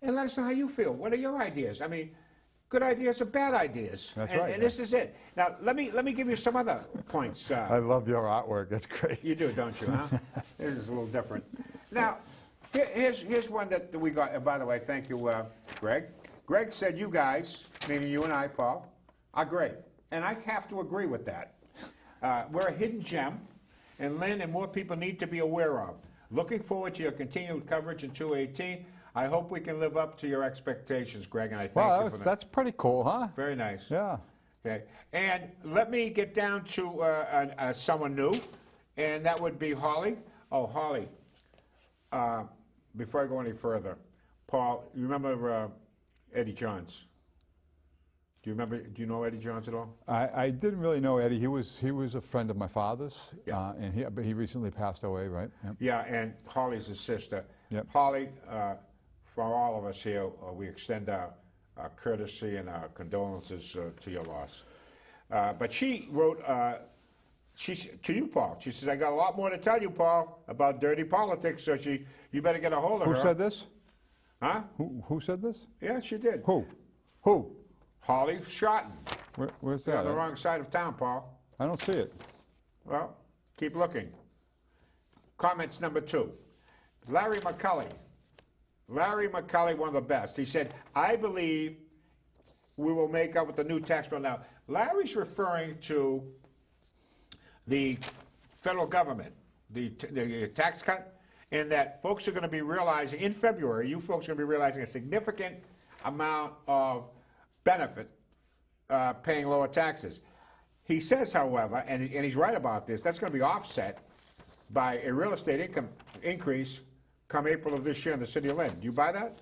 and let us know how you feel. What are your ideas? I mean, good ideas or bad ideas. That's and, right, And this is it. Now, let me give you some other points. I love your artwork. That's great. You do, don't you, huh? This is a little different. Now, here's one that we got. By the way, thank you, Greg. Greg said you guys, meaning you and I, Paul, are great. And I have to agree with that. We're a hidden gem, and Lynn and more people need to be aware of. Looking forward to your continued coverage in 2018. I hope we can live up to your expectations, Greg, and I thank you for that. That's pretty cool, huh? Very nice. Yeah. Okay. And let me get down to someone new, and that would be Holly. Oh, Holly, before I go any further, Paul, you remember Eddie Johns? Do you know Eddie Johns at all? I didn't really know Eddie. He was a friend of my father's, Yeah. but he recently passed away, right? Yep. Yeah, and Holly's his sister. Yep. Holly, for all of us here, we extend our courtesy and our condolences to your loss. But she wrote to you, Paul. She says, I got a lot more to tell you, Paul, about dirty politics, so you better get a hold of her. Who said this? Huh? Who said this? Yeah, she did. Who? Holly Shotton. Where's You're that? on the wrong side of town, Paul. I don't see it. Well, keep looking. Comments number 2. Larry McCulley. Larry McCulley, one of the best. He said, I believe we will make up with the new tax bill. Now, Larry's referring to the federal government, the tax cut, and that folks are going to be realizing, in February, you folks are going to be realizing a significant amount of benefit paying lower taxes. He says, however, and he's right about this, that's going to be offset by a real estate income increase come April of this year in the city of Lynn. Do you buy that?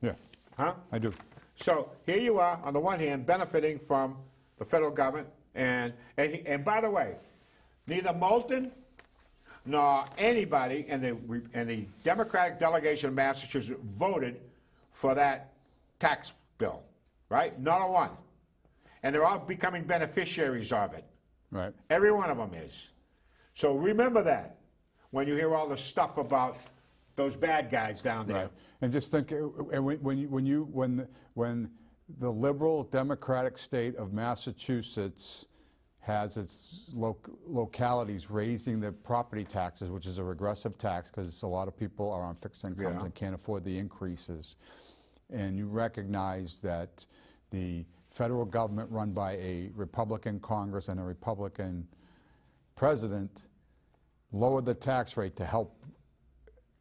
Yeah. Huh? I do. So here you are, on the one hand, benefiting from the federal government, and by the way, neither Moulton nor anybody in the Democratic delegation of Massachusetts voted for that tax bill, right? Not a one. And they're all becoming beneficiaries of it. Right. Every one of them is. So remember that when you hear all the stuff about those bad guys down there. Right. And just think, and when the liberal democratic state of Massachusetts has its localities raising the property taxes, which is a regressive tax because a lot of people are on fixed incomes and can't afford the increases, and you recognize that the federal government run by a Republican Congress and a Republican president lowered the tax rate to help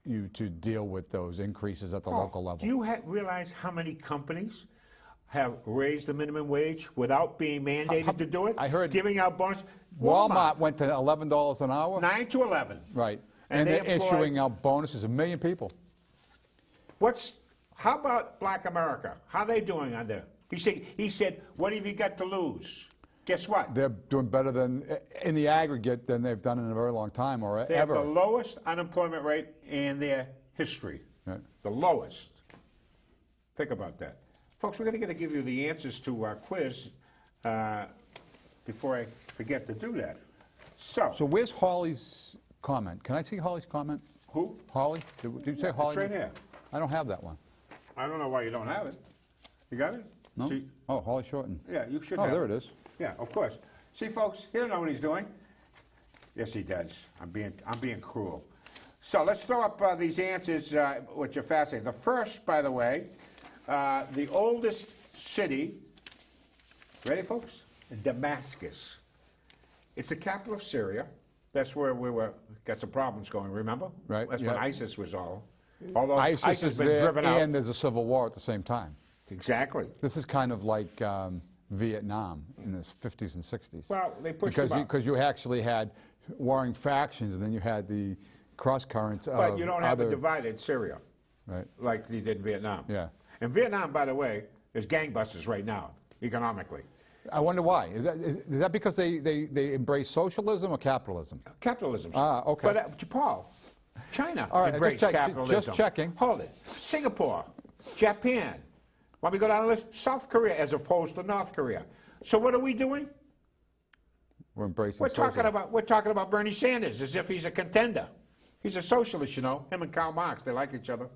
you to deal with those increases at the local level. Do you realize how many companies have raised the minimum wage without being mandated to do it? I heard giving out bonus. Walmart went to $11 an hour. 9 to 11. Right. And they're they employ, issuing out bonuses, 1 million people. How about Black America? How are they doing on there? He said, what have you got to lose? Guess what? They're doing better than, in the aggregate, than they've done in a very long time or They ever. have the lowest unemployment rate in their history. Right. The lowest. Think about that. Folks, we're going to give you the answers to our quiz before I forget to do that. So where's Holly's comment? Can I see Holly's comment? Who? Holly? Did you say Holly? It's right here. I don't have that one. I don't know why you don't have it. You got it? No? See? Oh, Holly Shorten. Yeah, you should Oh, have there it is. Yeah, of course. See, folks, he doesn't know what he's doing. Yes, he does. I'm being cruel. So let's throw up these answers, which are fascinating. The first, by the way, the oldest city, ready, folks? Damascus. It's the capital of Syria. That's where we got some problems going, remember? Right, That's yeah. when ISIS was all. Although ISIS has is been there driven out. and there's a civil war at the same time. Exactly. This is kind of like Vietnam in the 50s and 60s. Well, they pushed them out. Because you actually had warring factions, and then you had the cross currents of But you don't have other, a divided Syria, right? like you did in Vietnam. Yeah. And Vietnam, by the way, is gangbusters right now, economically. I wonder why. Is that because they embrace socialism or capitalism? Capitalism. Ah, okay. But Paul, China All right, embraced capitalism. just checking. Hold it. Singapore, Japan. Want me to go down the list? South Korea as opposed to North Korea. So what are we doing? We're embracing We're socialism. talking about Bernie Sanders as if he's a contender. He's a socialist, you know. Him and Karl Marx, they like each other.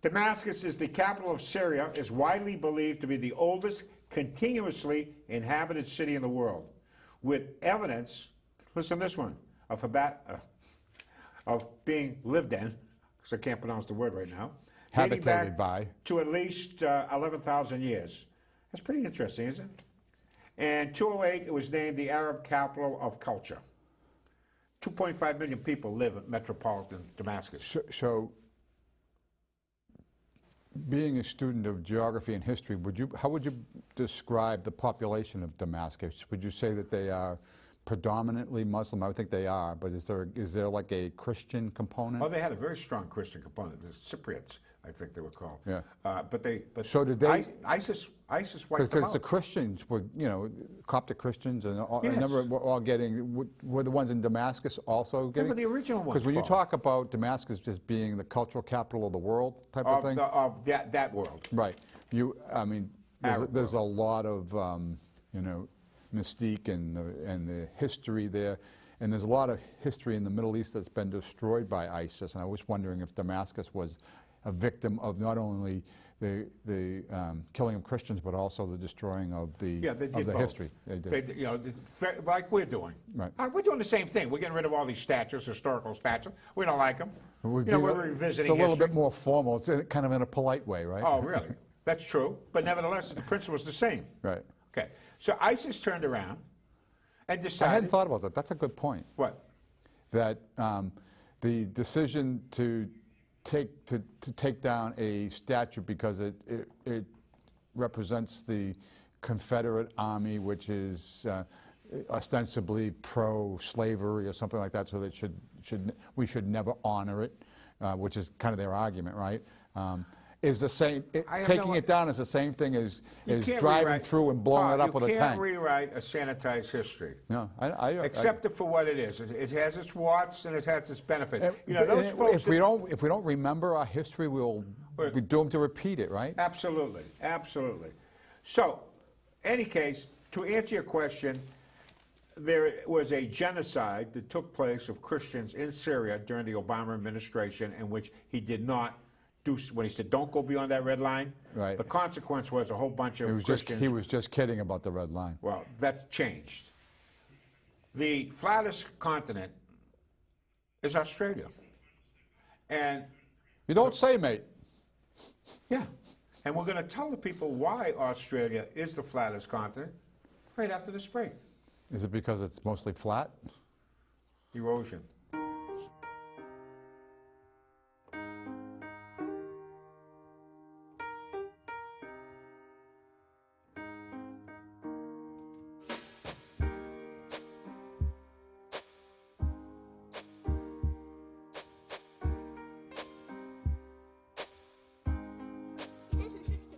Damascus is the capital of Syria, is widely believed to be the oldest continuously inhabited city in the world, with evidence, listen to this one, of being lived in, because I can't pronounce the word right now, dating Habitated back by. to at least 11,000 years. That's pretty interesting, isn't it? And 208, it was named the Arab capital of culture. 2.5 million people live in metropolitan Damascus. So being a student of geography and history, how would you describe the population of Damascus? Would you say that they are predominantly Muslim? I would think they are, but is there like a Christian component? Oh, they had a very strong Christian component. The Cypriots, I think they were called. Yeah. But so did they? ISIS wiped them Because out. the Christians were, Coptic Christians, and a Yes. number were all getting. Were the ones in Damascus also getting? They were the original ones. Because when you Paul. talk about Damascus as being the cultural capital of the world type of thing, of that world. right? There's a lot of mystique and the history there, and there's a lot of history in the Middle East that's been destroyed by ISIS. And I was wondering if Damascus was a victim of not only the killing of Christians, but also the destroying of the both. history. They did. Like we're doing. Right. We're doing the same thing. We're getting rid of all these statues, historical statues. We don't like them. We're revisiting It's a little history. bit more formal. It's kind of in a polite way, right? Oh, really? That's true. But nevertheless, the principle is the same. Right. Okay. So ISIS turned around and decided. I hadn't thought about that. That's a good point. What? That the decision to take down a statue because it represents the Confederate Army, which is ostensibly pro-slavery or something like that, so that we should never honor it, which is kind of their argument, right? Is the same. Taking it down is the same thing as driving through and blowing it up with a tank. You can't rewrite a sanitized history. No, Accept it for what it is. It has its warts and it has its benefits. Those folks. If we don't remember our history, we'll be doomed to repeat it, right? Absolutely, absolutely. So, any case, to answer your question, there was a genocide that took place of Christians in Syria during the Obama administration, in which he did not do, when he said, don't go beyond that red line, Right. the consequence was a whole bunch of He was Christians. just kidding about the red line. Well, that's changed. The flattest continent is Australia. And You don't say, mate. yeah, and we're going to tell the people why Australia is the flattest continent right after this break. Is it because it's mostly flat? Erosion.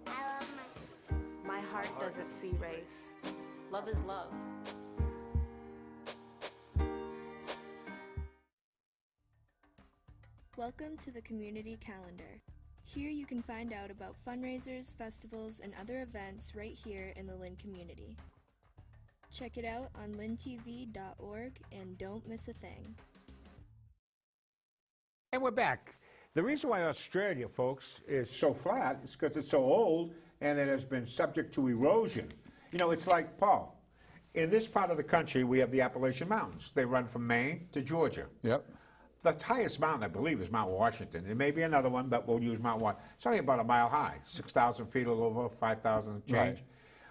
I love my sister. My heart doesn't see race. Love is love. Welcome to the community calendar. Here you can find out about fundraisers, festivals, and other events right here in the Lynn community. Check it out on lyntv.org and don't miss a thing. And we're back. The reason why Australia, folks, is so flat is because it's so old and it has been subject to erosion. You know, it's like, Paul, in this part of the country, we have the Appalachian Mountains. They run from Maine to Georgia. Yep. The highest mountain, I believe, is Mount Washington. There may be another one, but we'll use Mount Washington. It's only about a mile high, 6,000 feet, a little over 5,000 change. Right.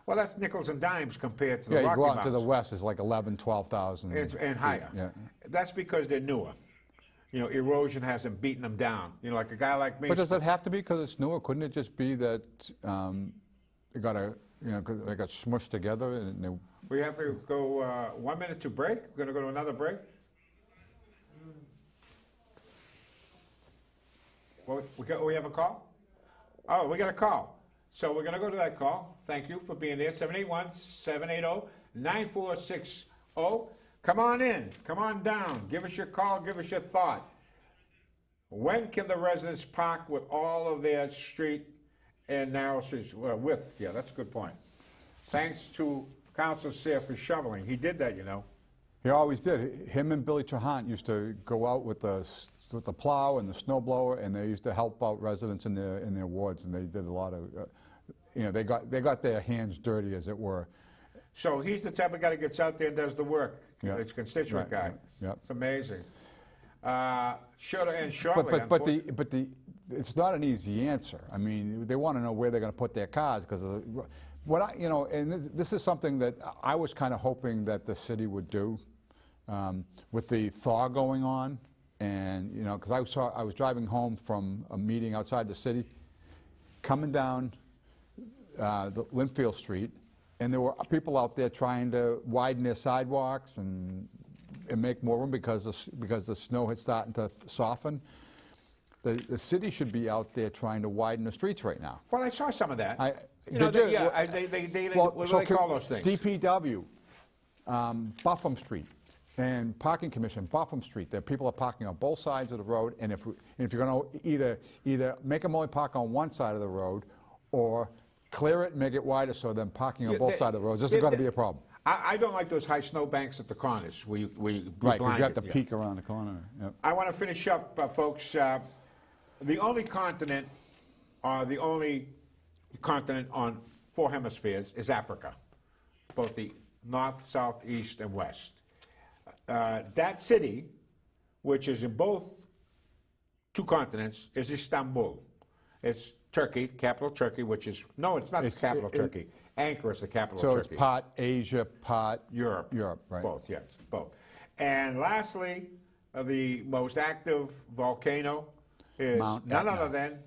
Well, that's nickels and dimes compared to the Yeah, you Rocky go out Mountains. to the west, it's like 11, 12,000. And higher. Yeah. That's because they're newer. You know, erosion hasn't beaten them down. You know, like a guy like me. But does it have to be because it's newer? Couldn't it just be that they got they got smushed together and they, We have to go 1 minute to break. We're going to go to another break. Well, we have a call? Oh, we got a call. So we're going to go to that call. Thank you for being there. 781-780-9460. Come on in. Come on down. Give us your call. Give us your thought. When can the residents park with all of their street and narrow streets? Width. Yeah, that's a good point. Thanks to Councilor Sayre for shoveling. He did that, you know. he always did. Him and Billy Trahant used to go out with the plow and the snow blower, and they used to help out residents in their wards, and they did a lot of, they got their hands dirty, as it were. So he's the type of guy that gets out there and does the work. Yeah. It's a constituent Right, guy. right, yep. It's amazing. Shortly, But it's not an easy answer. I mean, they want to know where they're going to put their cars because and this is something that I was kind of hoping that the city would do with the thaw going on, and because I was driving home from a meeting outside the city, coming down the Linfield Street, and there were people out there trying to widen their sidewalks and make more room because the snow had started to soften. The city should be out there trying to widen the streets right now. Well, I saw some of that. What Well, do they call those things? DPW, Buffum Street, and Parking Commission, Buffum Street. There, people are parking on both sides of the road, and if you're going to either make them only park on one side of the road, or clear it and make it wider so then parking on both sides of the roads, this is going to be a problem. I don't like those high snow banks at the corners where you Right, because you have to peek around the corner. Yep. I want to finish up, folks. The only continent on 4 hemispheres is Africa, both the north, south, east, and west. That city, which is in both 2 continents, is Istanbul. It's Turkey, capital Turkey, which is, no, it's not the capital Turkey. Ankara is the capital of Turkey. So it's part Asia, part Europe. Europe, right. Both, yes, both. And lastly, the most active volcano is Mount none Etna. other than,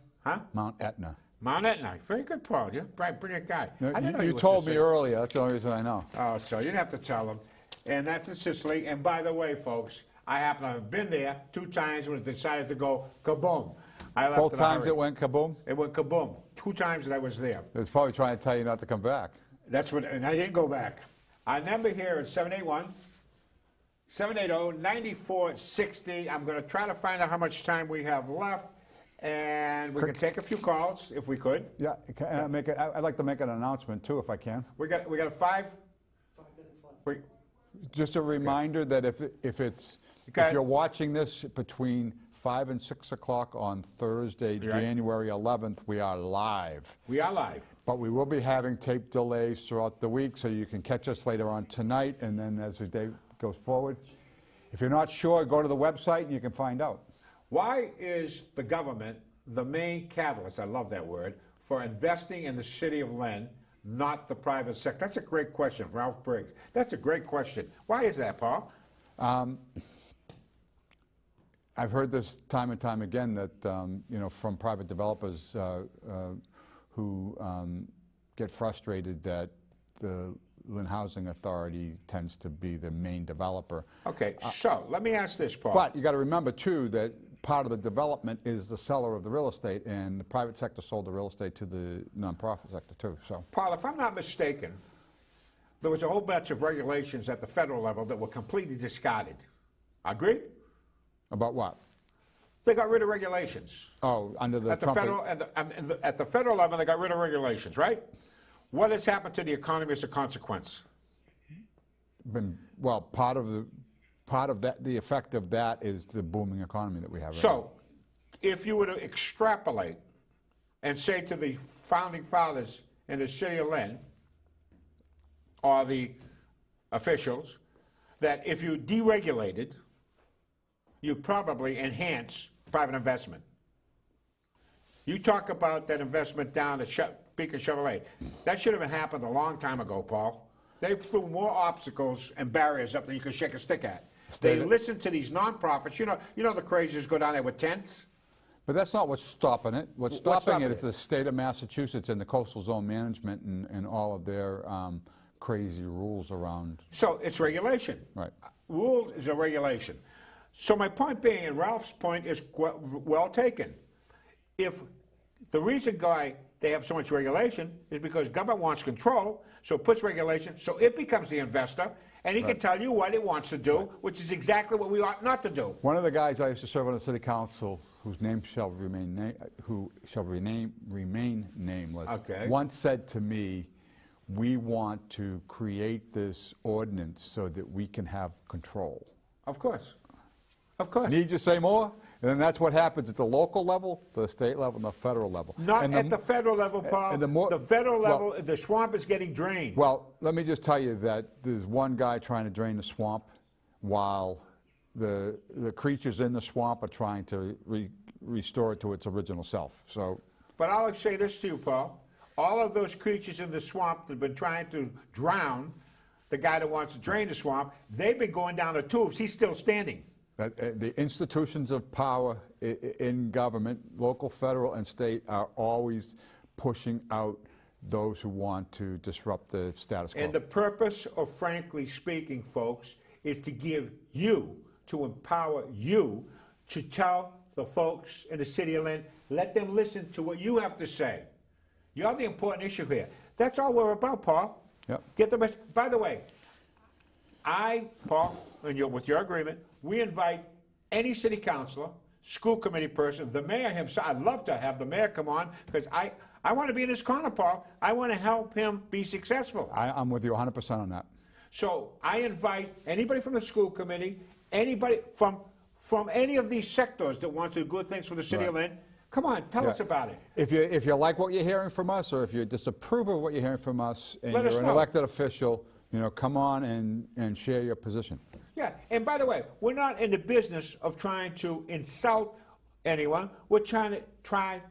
Mount Etna. Mount Etna. Very good, Paul. You're a brilliant guy. I didn't know You was told me Sicilian. earlier, that's the only reason I know. Oh, so you didn't have to tell them. And that's in Sicily. And by the way, folks, I happen to have been there 2 times when it decided to go kaboom. I left Both in a times hurry. it went kaboom? It went kaboom. 2 times that I was there. It's probably trying to tell you not to come back. That's what, and I didn't go back. Our number here is 780-9460. I'm going to try to find out how much time we have left, and we can take a few calls if we could. Yeah, I'd like to make an announcement too, if I can. We got a 5 minutes left. Just a reminder that if Okay. you're watching this between 5 and 6 o'clock on Thursday, You're right. January 11th, we are live. We are live. But we will be having tape delays throughout the week, so you can catch us later on tonight, and then as the day goes forward. If you're not sure, go to the website and you can find out. Why is the government the main catalyst, I love that word, for investing in the city of Lynn, not the private sector? That's a great question, Ralph Briggs. That's a great question. Why is that, Paul? I've heard this time and time again that, you know, from private developers who get frustrated that the Lynn Housing Authority tends to be the main developer. Okay, so let me ask this, Paul. But you got to remember, too, that part of the development is the seller of the real estate, and the private sector sold the real estate to the nonprofit sector, too. So, Paul, if I'm not mistaken, there was a whole bunch of regulations at the federal level that were completely discarded. Agree? about what? They got rid of regulations. Oh, under the At the Trump federal, at the federal level, they got rid of regulations, right? What has happened to the economy as a consequence? Well, part of that, the effect of that is the booming economy that we have. So, if you were to extrapolate and say to the founding fathers in the city of Lynn, or the officials, that if you deregulated, you'd probably enhance private investment. You talk about that investment down at Beacon Chevrolet. That should have happened a long time ago, Paul. They threw more obstacles and barriers up than you could shake a stick at. They listen to these nonprofits. You know the crazies go down there with tents. But that's not what's stopping it. What's stopping it is the state of Massachusetts and the coastal zone management and all of their crazy rules around. So it's regulation. Right. Rules is a regulation. So my point being, and Ralph's point is well taken. If the reason why they have so much regulation is because government wants control, so it puts regulation, so it becomes the investor, and he can tell you what it wants to do, which is exactly what we ought not to do. One of the guys I used to serve on the city council, whose name shall remain nameless, once said to me, "We want to create this ordinance so that we can have control." Of course. Of course. Need you say more? And then that's what happens at the local level, the state level, and the federal level. Not at the federal level, Paul. The federal level, the swamp is getting drained. Well, let me just tell you that there's one guy trying to drain the swamp while the creatures in the swamp are trying to restore it to its original self. So, but I'll say this to you, Paul. All of those creatures in the swamp that have been trying to drown the guy that wants to drain the swamp, they've been going down the tubes. He's still standing. The institutions of power in government, local, federal, and state, are always pushing out those who want to disrupt the status quo. And the purpose of, frankly speaking, folks, is to give you, to empower you, to tell the folks in the city of Lynn, let them listen to what you have to say. You're the important issue here. That's all we're about, Paul. Yep. Get the message. By the way, Paul, and with your agreement, we invite any city councilor, school committee person, the mayor himself. I'd love to have the mayor come on because I want to be in his corner, Paul. I want to help him be successful. I'm with you 100% on that. So I invite anybody from the school committee, anybody from any of these sectors that wants to do good things for the city of Lynn. Come on, tell us about it. If you like what you're hearing from us, or if you disapprove of what you're hearing from us, and Let us you're an know. elected official, come on and share your position. Yeah, and by the way, we're not in the business of trying to insult anyone. We're trying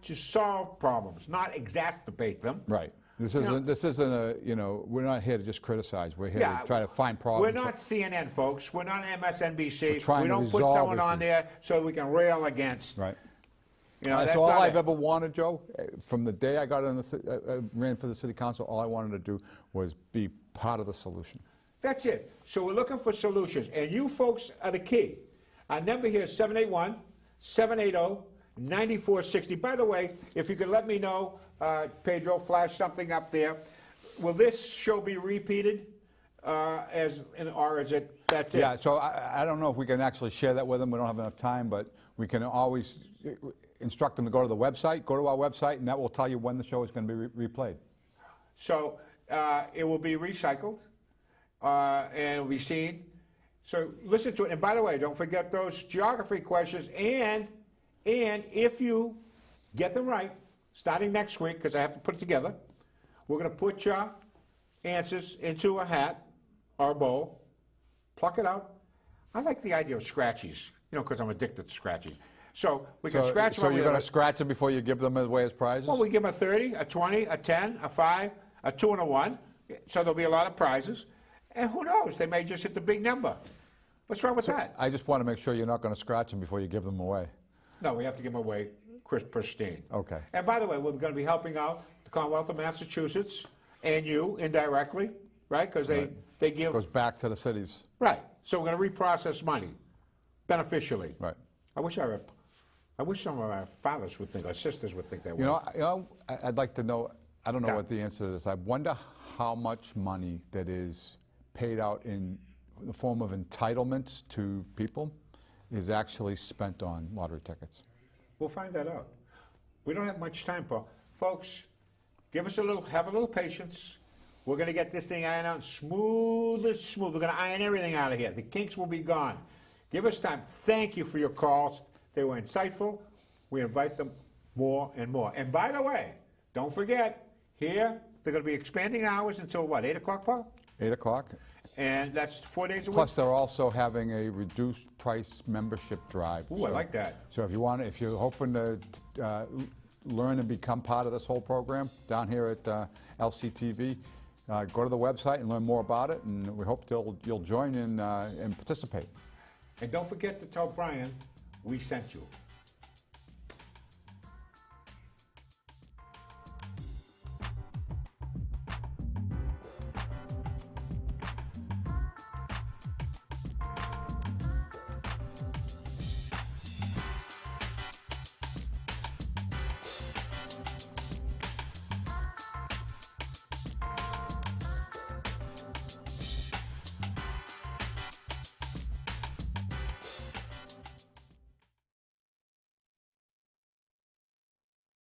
to solve problems, not exacerbate them. Right. This isn't a, we're not here to just criticize. We're here to try to find problems. We're not CNN, folks. We're not MSNBC. We're trying we to don't put resolve someone on issues. there so we can rail against. Right. That's all not I've it. ever wanted, Joe. From the day I got in ran for the city council, all I wanted to do was be part of the solution. That's it. So we're looking for solutions, and you folks are the key. Our number here is 781-780-9460. By the way, if you could let me know, Pedro, flash something up there. Will this show be repeated, or is it, that's it? Yeah, so I don't know if we can actually share that with them. We don't have enough time, but we can always instruct them to go to the website, go to our website, and that will tell you when the show is going to be replayed. So it will be recycled. and it'll be seen. So listen to it. And by the way, don't forget those geography questions. And if you get them right, starting next week, because I have to put it together, we're going to put your answers into a hat or a bowl, pluck it out. I like the idea of scratchies, because I'm addicted to scratchies. So we can scratch them. So you're going to scratch them before you give them away as prizes? Well, we give them a 30, a 20, a 10, a 5, a 2, and a 1. So there'll be a lot of prizes. And who knows? They may just hit the big number. What's wrong with that? I just want to make sure you're not going to scratch them before you give them away. No, we have to give them away pristine. Okay. And by the way, we're going to be helping out the Commonwealth of Massachusetts and you indirectly, right? Because they give... Goes back to the cities. Right. So we're going to reprocess money beneficially. Right. I wish some of our fathers would think, our sisters would think that way. I'd like to know, I don't know what the answer is. I wonder how much money that is paid out in the form of entitlements to people is actually spent on lottery tickets. We'll find that out. We don't have much time, Paul. Folks, have a little patience. We're going to get this thing ironed out smooth as smooth. We're going to iron everything out of here. The kinks will be gone. Give us time. Thank you for your calls. They were insightful. We invite them more and more. And by the way, don't forget, here, they're going to be expanding hours until what, 8 o'clock, Paul? 8 o'clock. And that's 4 days a week? Plus, they're also having a reduced price membership drive. Ooh, I like that. So if you're hoping to learn and become part of this whole program down here at LCTV, go to the website and learn more about it, and we hope you'll join in and participate. And don't forget to tell Brian we sent you.